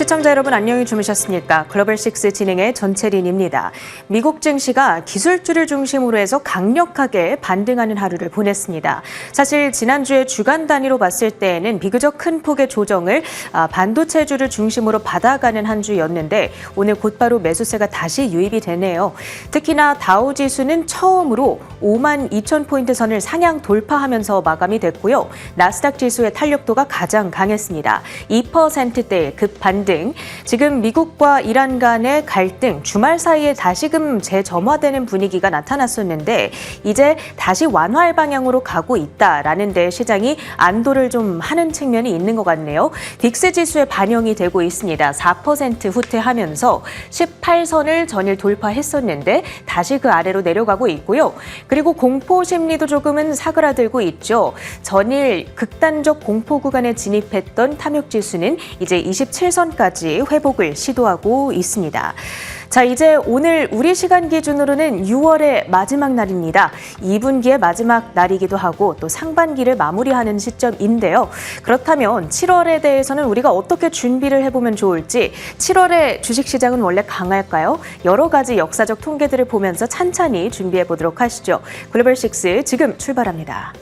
시청자 여러분 안녕히 주무셨습니까? 글로벌6 진행의 전채린입니다. 미국 증시가 기술주를 중심으로 해서 강력하게 반등하는 하루를 보냈습니다. 사실 지난주에 주간 단위로 봤을 때에는 비교적 큰 폭의 조정을 반도체주를 중심으로 받아가는 한 주였는데 오늘 곧바로 매수세가 다시 유입이 되네요. 특히나 다우지수는 처음으로 52,000포인트 선을 상향 돌파하면서 마감이 됐고요. 나스닥 지수의 탄력도가 가장 강했습니다. 2%대의 급반등. 지금 미국과 이란 간의 갈등, 주말 사이에 다시금 재점화되는 분위기가 나타났었는데 이제 다시 완화할 방향으로 가고 있다라는 데 시장이 안도를 좀 하는 측면이 있는 것 같네요. 빅스 지수에 반영이 되고 있습니다. 4% 후퇴하면서 18선을 전일 돌파했었는데 다시 그 아래로 내려가고 있고요. 그리고 공포 심리도 조금은 사그라들고 있죠. 전일 극단적 공포 구간에 진입했던 탐욕 지수는 이제 27선까지 회복을 시도하고 있습니다. 자, 이제 오늘 우리 시간 기준으로는 6월의 마지막 날입니다. 2분기의 마지막 날이기도 하고 또 상반기를 마무리하는 시점인데요. 그렇다면 7월에 대해서는 우리가 어떻게 준비를 해보면 좋을지, 7월의 주식시장은 원래 강할까요? 여러 가지 역사적 통계들을 보면서 찬찬히 준비해보도록 하시죠. 글로벌6 지금 출발합니다.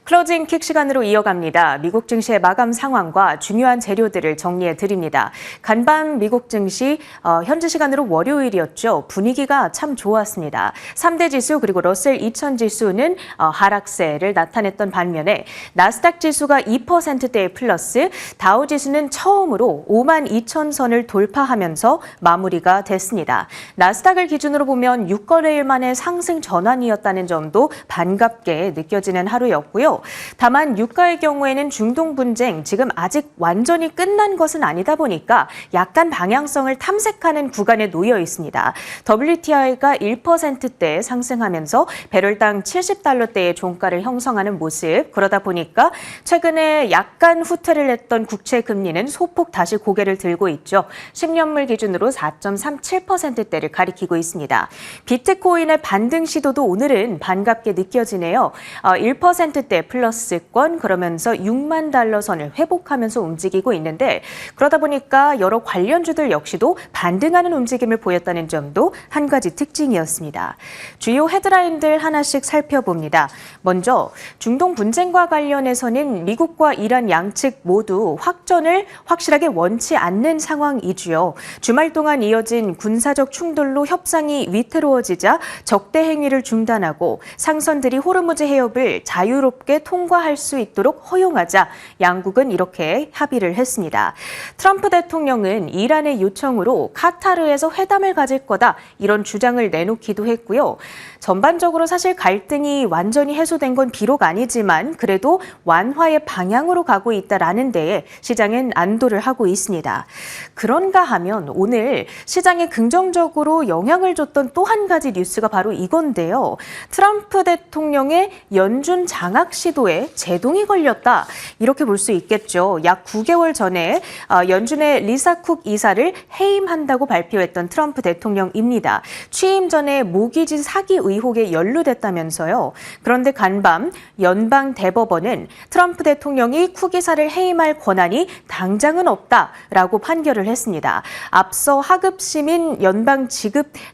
클로징 킥 시간으로 이어갑니다. 미국 증시의 마감 상황과 중요한 재료들을 정리해 드립니다. 간밤 미국 증시 현지 시간으로 월요일이었죠. 분위기가 참 좋았습니다. 3대 지수 그리고 러셀 2000 지수는 하락세를 나타냈던 반면에 나스닥 지수가 2%대의 플러스, 다우 지수는 처음으로 52,000선을 돌파하면서 마무리가 됐습니다. 나스닥을 기준으로 보면 6거래일 만에 상승 전환이었다는 점도 반갑게 느껴지는 하루였고요. 다만 유가의 경우에는 중동 분쟁 지금 아직 완전히 끝난 것은 아니다 보니까 약간 방향성을 탐색하는 구간에 놓여 있습니다. WTI가 1%대 상승하면서 배럴당 70달러대의 종가를 형성하는 모습. 그러다 보니까 최근에 약간 후퇴를 했던 국채 금리는 소폭 다시 고개를 들고 있죠. 10년물 기준으로 4.37%대를 가리키고 있습니다. 비트코인의 반등 시도도 오늘은 반갑게 느껴지네요. 1%대 플러스권, 그러면서 6만 달러 선을 회복하면서 움직이고 있는데 그러다 보니까 여러 관련주들 역시도 반등하는 움직임을 보였다는 점도 한 가지 특징이었습니다. 주요 헤드라인들 하나씩 살펴봅니다. 먼저 중동 분쟁과 관련해서는 미국과 이란 양측 모두 확전을 확실하게 원치 않는 상황이지요. 주말 동안 이어진 군사적 충돌로 협상이 위태로워지자 적대 행위를 중단하고 상선들이 호르무즈 해협을 자유롭게 통과할 수 있도록 허용하자 양국은 이렇게 합의를 했습니다. 트럼프 대통령은 이란의 요청으로 카타르에서 회담을 가질 거다 이런 주장을 내놓기도 했고요. 전반적으로 사실 갈등이 완전히 해소된 건 비록 아니지만 그래도 완화의 방향으로 가고 있다라는 데에 시장은 안도를 하고 있습니다. 그런가 하면 오늘 시장에 긍정적으로 영향을 줬던 또 한 가지 뉴스가 바로 이건데요. 트럼프 대통령의 연준 장악 시도에 제동이 걸렸다. 이렇게 볼 수 있겠죠. 약 9개월 전에 연준의 리사 쿡 이사를 해임한다고 발표했던 트럼프 대통령입니다. 취임 전에 모기지 사기 의혹에 연루됐다면서요. 그런데 간밤 연방 대법원은 트럼프 대통령이 쿡 이사를 해임할 권한이 당장은 없다라고 판결을 했습니다. 앞서 하급 시민 연방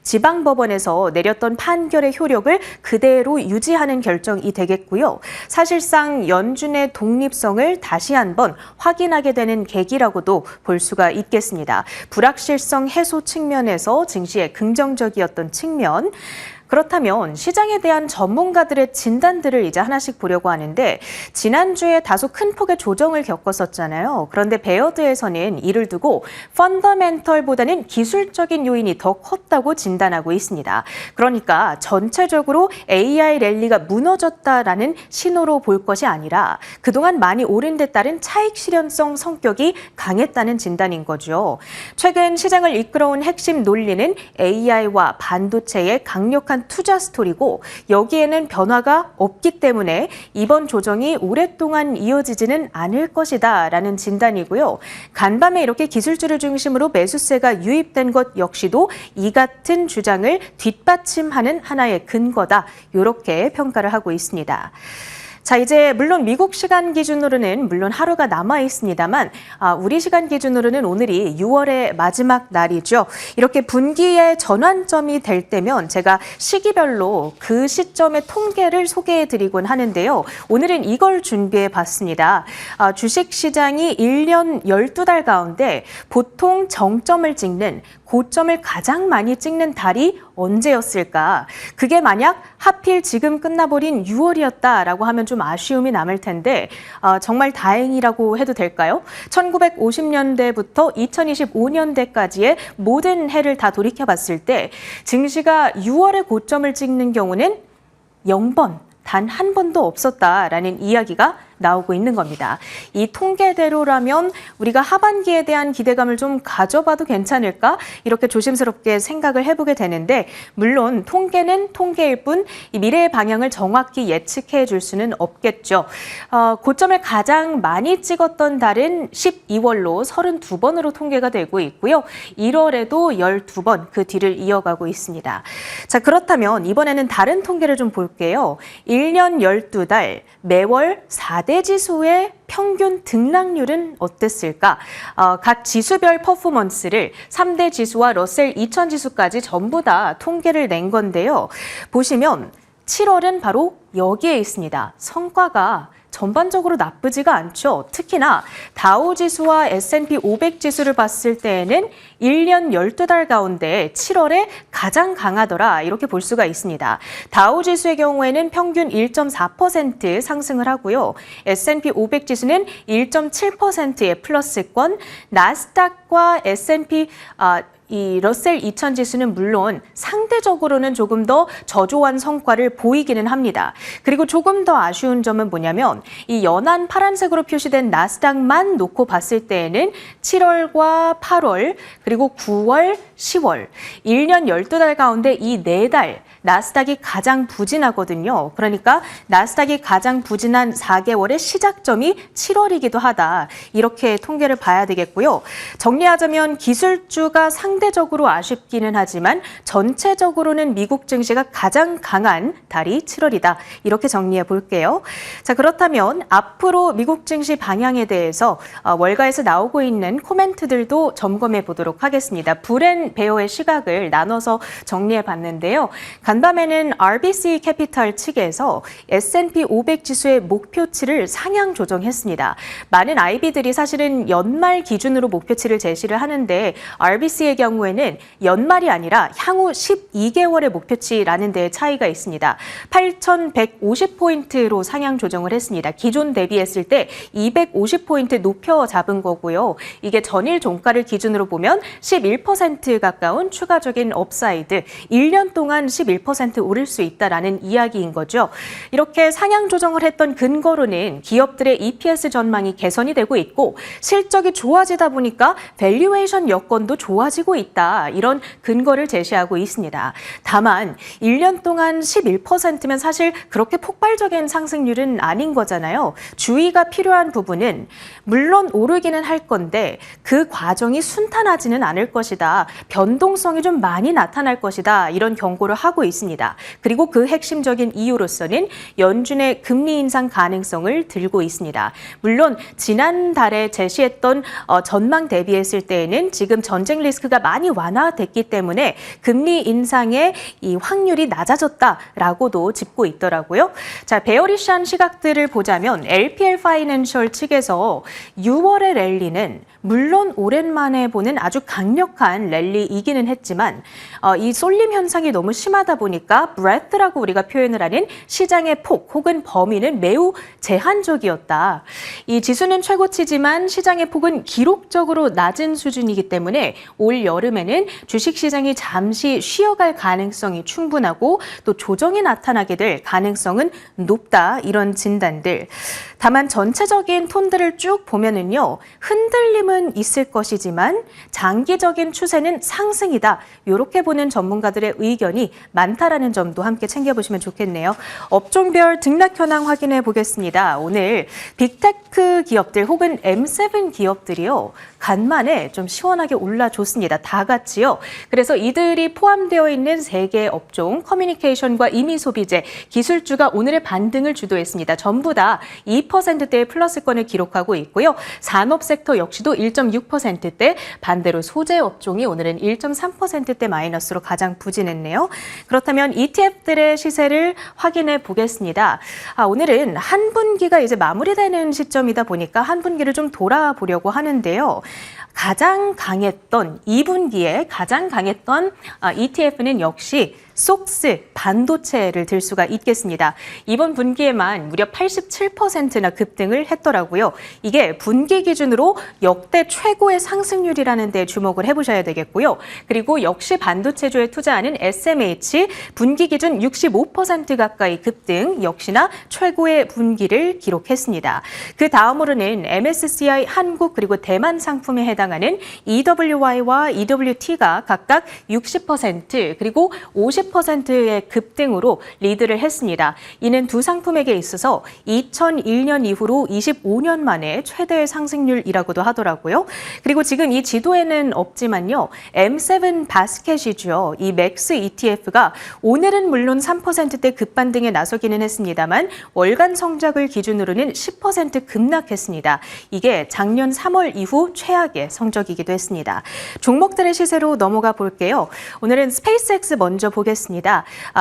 지방법원에서 내렸던 판결의 효력을 그대로 유지하는 결정이 되겠고요. 사실상 연준의 독립성을 다시 한번 확인하게 되는 계기라고도 볼 수가 있겠습니다. 불확실성 해소 측면에서 증시에 긍정적이었던 측면, 그렇다면 시장에 대한 전문가들의 진단들을 이제 하나씩 보려고 하는데 지난주에 다소 큰 폭의 조정을 겪었었잖아요. 그런데 베어드에서는 이를 두고 펀더멘털보다는 기술적인 요인이 더 컸다고 진단하고 있습니다. 그러니까 전체적으로 AI 랠리가 무너졌다라는 신호로 볼 것이 아니라 그동안 많이 오른 데 따른 차익 실현성 성격이 강했다는 진단인 거죠. 최근 시장을 이끌어온 핵심 논리는 AI와 반도체의 강력한 투자 스토리고 여기에는 변화가 없기 때문에 이번 조정이 오랫동안 이어지지는 않을 것이다라는 진단이고요. 간밤에 이렇게 기술주를 중심으로 매수세가 유입된 것 역시도 이 같은 주장을 뒷받침하는 하나의 근거다. 이렇게 평가를 하고 있습니다. 자, 이제 물론 미국 시간 기준으로는 물론 하루가 남아 있습니다만 우리 시간 기준으로는 오늘이 6월의 마지막 날이죠. 이렇게 분기의 전환점이 될 때면 제가 시기별로 그 시점의 통계를 소개해드리곤 하는데요. 오늘은 이걸 준비해 봤습니다. 주식시장이 1년 12달 가운데 보통 정점을 찍는 고점을 가장 많이 찍는 달이 언제였을까? 그게 만약 하필 지금 끝나버린 6월이었다라고 하면 좀 아쉬움이 남을 텐데 정말 다행이라고 해도 될까요? 1950년대부터 2025년대까지의 모든 해를 다 돌이켜봤을 때 증시가 6월에 고점을 찍는 경우는 0번, 단 한 번도 없었다라는 이야기가 나오고 있는 겁니다. 이 통계대로라면 우리가 하반기에 대한 기대감을 좀 가져봐도 괜찮을까? 이렇게 조심스럽게 생각을 해보게 되는데 물론 통계는 통계일 뿐 이 미래의 방향을 정확히 예측해 줄 수는 없겠죠. 고점을 가장 많이 찍었던 달은 12월로 32번으로 통계가 되고 있고요. 1월에도 12번 그 뒤를 이어가고 있습니다. 자, 그렇다면 이번에는 다른 통계를 좀 볼게요. 1년 12달 매월 4대 지수의 평균 등락률은 어땠을까? 각 지수별 퍼포먼스를 3대 지수와 러셀 2000 지수까지 전부 다 통계를 낸 건데요. 보시면 7월은 바로 여기에 있습니다. 성과가 전반적으로 나쁘지가 않죠. 특히나 다우지수와 S&P 500 지수를 봤을 때에는 1년 12달 가운데 7월에 가장 강하더라 이렇게 볼 수가 있습니다. 다우지수의 경우에는 평균 1.4% 상승을 하고요. S&P 500 지수는 1.7%의 플러스권, 나스닥과 S&P 이 러셀 2000 지수는 물론 상대적으로는 조금 더 저조한 성과를 보이기는 합니다. 그리고 조금 더 아쉬운 점은 뭐냐면 이 연한 파란색으로 표시된 나스닥만 놓고 봤을 때에는 7월과 8월 그리고 9월, 10월 1년 12달 가운데 이 4달 나스닥이 가장 부진하거든요. 그러니까 나스닥이 가장 부진한 4개월의 시작점이 7월이기도 하다. 이렇게 통계를 봐야 되겠고요. 정리하자면 기술주가 상대적으로 아쉽기는 하지만 전체적으로는 미국 증시가 가장 강한 달이 7월이다. 이렇게 정리해 볼게요. 자, 그렇다면 앞으로 미국 증시 방향에 대해서 월가에서 나오고 있는 코멘트들도 점검해 보도록 하겠습니다. 브랜 베어의 시각을 나눠서 정리해 봤는데요. 간밤에는 RBC 캐피털 측에서 S&P 500 지수의 목표치를 상향 조정했습니다. 많은 IB들이 사실은 연말 기준으로 목표치를 제시를 하는데 RBC의 경우에는 연말이 아니라 향후 12개월의 목표치라는 데에 차이가 있습니다. 8,150포인트로 상향 조정을 했습니다. 기존 대비했을 때 250포인트 높여 잡은 거고요. 이게 전일 종가를 기준으로 보면 11% 가까운 추가적인 업사이드, 1년 동안 11% 오를 수 있다라는 이야기인 거죠. 이렇게 상향 조정을 했던 근거로는 기업들의 EPS 전망이 개선이 되고 있고 실적이 좋아지다 보니까 밸류에이션 여건도 좋아지고 있다. 이런 근거를 제시하고 있습니다. 다만 1년 동안 11%면 사실 그렇게 폭발적인 상승률은 아닌 거잖아요. 주의가 필요한 부분은 물론 오르기는 할 건데 그 과정이 순탄하지는 않을 것이다. 변동성이 좀 많이 나타날 것이다. 이런 경고를 하고 있습니다. 그리고 그 핵심적인 이유로서는 연준의 금리 인상 가능성을 들고 있습니다. 물론 지난달에 제시했던 전망 대비했을 때에는 지금 전쟁 리스크가 많이 완화됐기 때문에 금리 인상의 이 확률이 낮아졌다라고도 짚고 있더라고요. 자, 베어리시한 시각들을 보자면 LPL 파이낸셜 측에서 6월의 랠리는 물론 오랜만에 보는 아주 강력한 랠리이기는 했지만 이 쏠림 현상이 너무 심하다 보니까 breadth라고 우리가 표현을 하는 시장의 폭 혹은 범위는 매우 제한적이었다. 이 지수는 최고치지만 시장의 폭은 기록적으로 낮은 수준이기 때문에 올 여름에는 주식시장이 잠시 쉬어갈 가능성이 충분하고 또 조정이 나타나게 될 가능성은 높다. 이런 진단들. 다만 전체적인 톤들을 쭉 보면은요. 흔들림은 있을 것이지만 장기적인 추세는 상승이다. 이렇게 보는 전문가들의 의견이 많다라는 점도 함께 챙겨보시면 좋겠네요. 업종별 등락 현황 확인해 보겠습니다. 오늘 빅테크 기업들 혹은 M7 기업들이요. 간만에 좀 시원하게 올라줬습니다. 다 같이요. 그래서 이들이 포함되어 있는 3개 업종, 커뮤니케이션과 임의소비재, 기술주가 오늘의 반등을 주도했습니다. 전부 다 2%대의 플러스권을 기록하고 있고요. 산업 섹터 역시도 1.6%대, 반대로 소재 업종이 오늘은 1.3%대 마이너스로 가장 부진했네요. 그렇다면 ETF들의 시세를 확인해 보겠습니다. 오늘은 한 분기가 이제 마무리되는 시점이다 보니까 한 분기를 좀 돌아보려고 하는데요. 가장 강했던 2분기에 가장 강했던 ETF는 역시 속스 반도체를 들 수가 있겠습니다. 이번 분기에만 무려 87%나 급등을 했더라고요. 이게 분기 기준으로 역대 최고의 상승률이라는 데 주목을 해보셔야 되겠고요. 그리고 역시 반도체주에 투자하는 SMH 분기 기준 65% 가까이 급등, 역시나 최고의 분기를 기록했습니다. 그 다음으로는 MSCI 한국 그리고 대만 상품에 해당하는 EWY와 EWT가 각각 60% 그리고 50%의 급등으로 리드를 했습니다. 이는 두 상품에게 있어서 2001년 이후로 25년 만에 최대의 상승률이라고도 하더라고요. 그리고 지금 이 지도에는 없지만요. M7 바스켓이죠. 이 맥스 ETF가 오늘은 물론 3%대 급반등에 나서기는 했습니다만 월간 성적을 기준으로는 10% 급락했습니다. 이게 작년 3월 이후 최악의 성적이기도 했습니다. 종목들의 시세로 넘어가 볼게요. 오늘은 스페이스X 먼저 보겠습니다.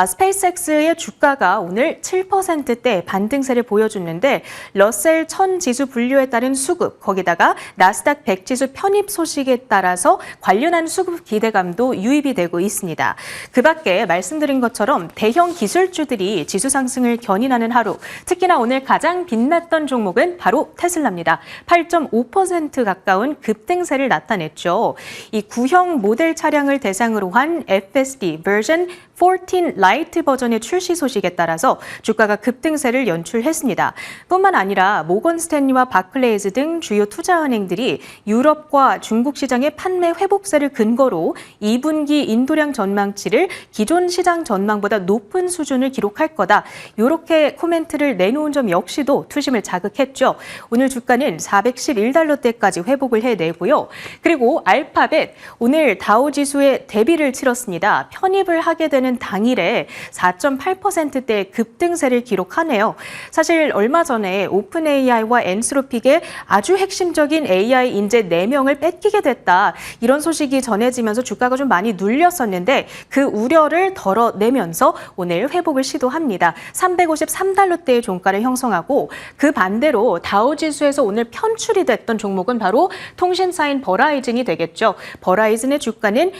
스페이스X의 주가가 오늘 7%대 반등세를 보여줬는데 러셀 1000 지수 분류에 따른 수급, 거기다가 나스닥 100 지수 편입 소식에 따라서 관련한 수급 기대감도 유입이 되고 있습니다. 그 밖에 말씀드린 것처럼 대형 기술주들이 지수 상승을 견인하는 하루, 특히나 오늘 가장 빛났던 종목은 바로 테슬라입니다. 8.5% 가까운 급등세를 나타냈죠. 이 구형 모델 차량을 대상으로 한 FSD 버전 14 라이트 버전의 출시 소식에 따라서 주가가 급등세를 연출했습니다. 뿐만 아니라 모건 스탠리와 바클레이즈 등 주요 투자은행들이 유럽과 중국 시장의 판매 회복세를 근거로 2분기 인도량 전망치를 기존 시장 전망보다 높은 수준을 기록할 거다. 이렇게 코멘트를 내놓은 점 역시도 투심을 자극했죠. 오늘 주가는 411달러대까지 회복을 해내고요. 그리고 알파벳 오늘 다우지수에 대비를 치렀습니다. 편입을 하게 되는 당일에 4.8%대의 급등세를 기록하네요. 사실 얼마 전에 오픈 AI와 엔스로픽의 아주 핵심적인 AI 인재 4명을 뺏기게 됐다. 이런 소식이 전해지면서 주가가 좀 많이 눌렸었는데 그 우려를 덜어내면서 오늘 회복을 시도합니다. 353달러대의 종가를 형성하고 그 반대로 다우지수에서 오늘 편출이 됐던 종목은 바로 통신사인 버라이즌이 되겠죠. 버라이즌의 주가는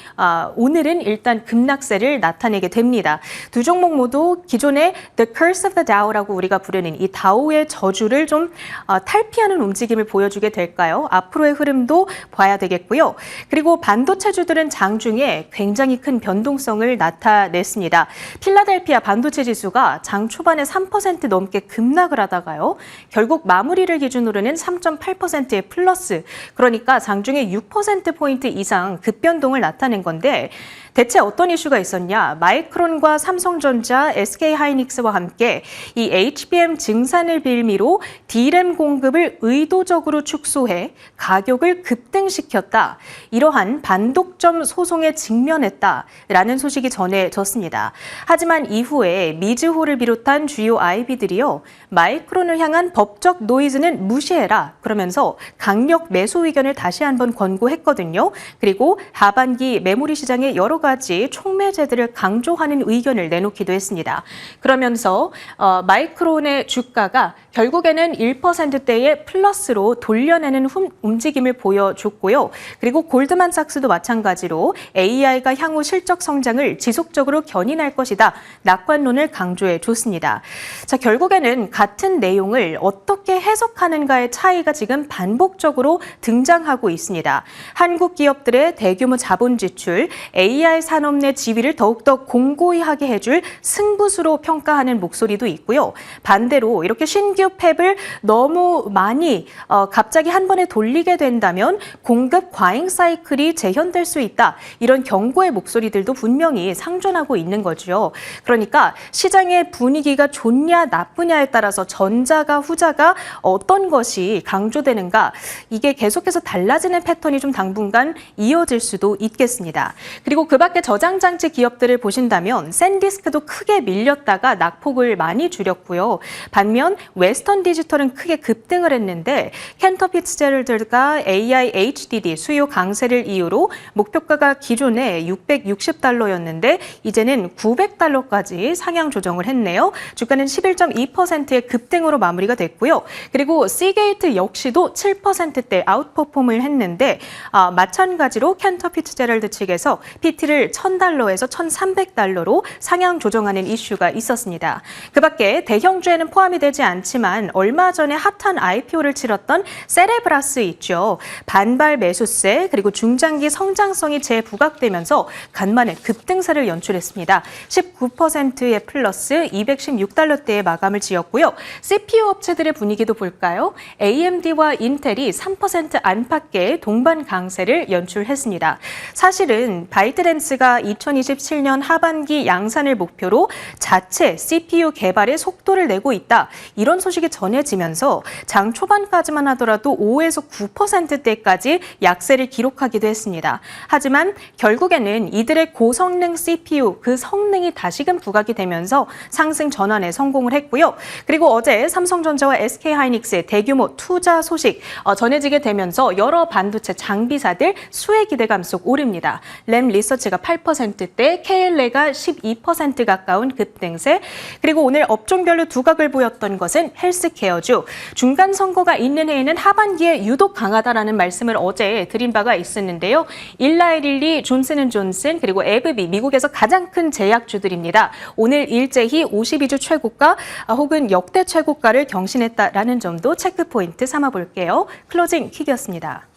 오늘은 일단 급락세를 나타내게 됩니다. 두 종목 모두 기존의 The Curse of the Dow라고 우리가 부르는 이 다오의 저주를 좀 탈피하는 움직임을 보여주게 될까요? 앞으로의 흐름도 봐야 되겠고요. 그리고 반도체주들은 장중에 굉장히 큰 변동성을 나타냈습니다. 필라델피아 반도체 지수가 장 초반에 3% 넘게 급락을 하다가요. 결국 마무리를 기준으로는 3.8%의 플러스, 그러니까 장중에 6%포인트 이상 급변동을 나타낸 건데 대체 어떤 이슈가 있었냐? 마이크론과 삼성전자, SK하이닉스와 함께 이 HBM 증산을 빌미로 D램 공급을 의도적으로 축소해 가격을 급등시켰다. 이러한 반독점 소송에 직면했다라는 소식이 전해졌습니다. 하지만 이후에 미즈호를 비롯한 주요 IB들이요. 마이크론을 향한 법적 노이즈는 무시해라. 그러면서 강력 매수 의견을 다시 한번 권고했거든요. 그리고 하반기 메모리 시장의 여러 가지 촉매제들을 강조하는 의견을 내놓기도 했습니다. 그러면서 마이크론의 주가가 결국에는 1%대의 플러스로 돌려내는 움직임을 보여줬고요. 그리고 골드만삭스도 마찬가지로 AI가 향후 실적 성장을 지속적으로 견인할 것이다. 낙관론을 강조해 줬습니다. 자, 결국에는 같은 내용을 어떻게 해석하는가의 차이가 지금 반복적으로 등장하고 있습니다. 한국 기업들의 대규모 자본 지출, AI 산업 내 지위를 더욱더 공고히 하게 해줄 승부수로 평가하는 목소리도 있고요. 반대로 이렇게 신규 팹을 너무 많이 갑자기 한 번에 돌리게 된다면 공급 과잉 사이클이 재현될 수 있다. 이런 경고의 목소리들도 분명히 상존하고 있는 거죠. 그러니까 시장의 분위기가 좋냐 나쁘냐에 따라서 전자가 후자가 어떤 것이 강조되는가 이게 계속해서 달라지는 패턴이 좀 당분간 이어질 수도 있겠습니다. 그리고 그 밖에 저장장치 기업들을 보신다면 샌디스크도 크게 밀렸다가 낙폭을 많이 줄였고요. 반면 웨스턴 디지털은 크게 급등을 했는데 캔터 피츠제럴드가 AI HDD 수요 강세를 이유로 목표가가 기존에 $660였는데 이제는 $900까지 상향 조정을 했네요. 주가는 11.2%의 급등으로 마무리가 됐고요. 그리고 시게이트 역시도 7%대 아웃퍼폼을 했는데 마찬가지로 캔터 피츠제럴드 측에서 PT를 $1,000에서 $1,300로 상향 조정하는 이슈가 있었습니다. 그 밖에 대형주에는 포함이 되지 않지만 얼마 전에 핫한 IPO를 치렀던 세레브라스 있죠. 반발 매수세 그리고 중장기 성장성이 재부각되면서 간만에 급등세를 연출했습니다. 19%의 플러스 $216대의 마감을 지었고요. CPU 업체들의 분위기도 볼까요? AMD와 인텔이 3% 안팎의 동반 강세를 연출했습니다. 사실은 바이트댄스가 2027년 하반기 양산을 목표로 자체 CPU 개발에 속도를 내고 있다. 이런 소식이 전해지면서 장 초반까지만 하더라도 5에서 9%대까지 약세를 기록하기도 했습니다. 하지만 결국에는 이들의 고성능 CPU, 그 성능이 다시금 부각이 되면서 상승 전환에 성공을 했고요. 그리고 어제 삼성전자와 SK하이닉스의 대규모 투자 소식 전해지게 되면서 여러 반도체 장비사들 수혜 기대감 속 오릅니다. 램 리서치가 8%대, KLA가 12% 가까운 급등세, 그리고 오늘 업종별로 두각을 보였던 것은 헬스케어주. 중간 선거가 있는 해에는 하반기에 유독 강하다라는 말씀을 어제 드린 바가 있었는데요. 일라이릴리, 존슨앤존슨, 그리고 에브비, 미국에서 가장 큰 제약주들입니다. 오늘 일제히 52주 최고가 혹은 역대 최고가를 경신했다라는 점도 체크포인트 삼아볼게요. 클로징 킥이었습니다.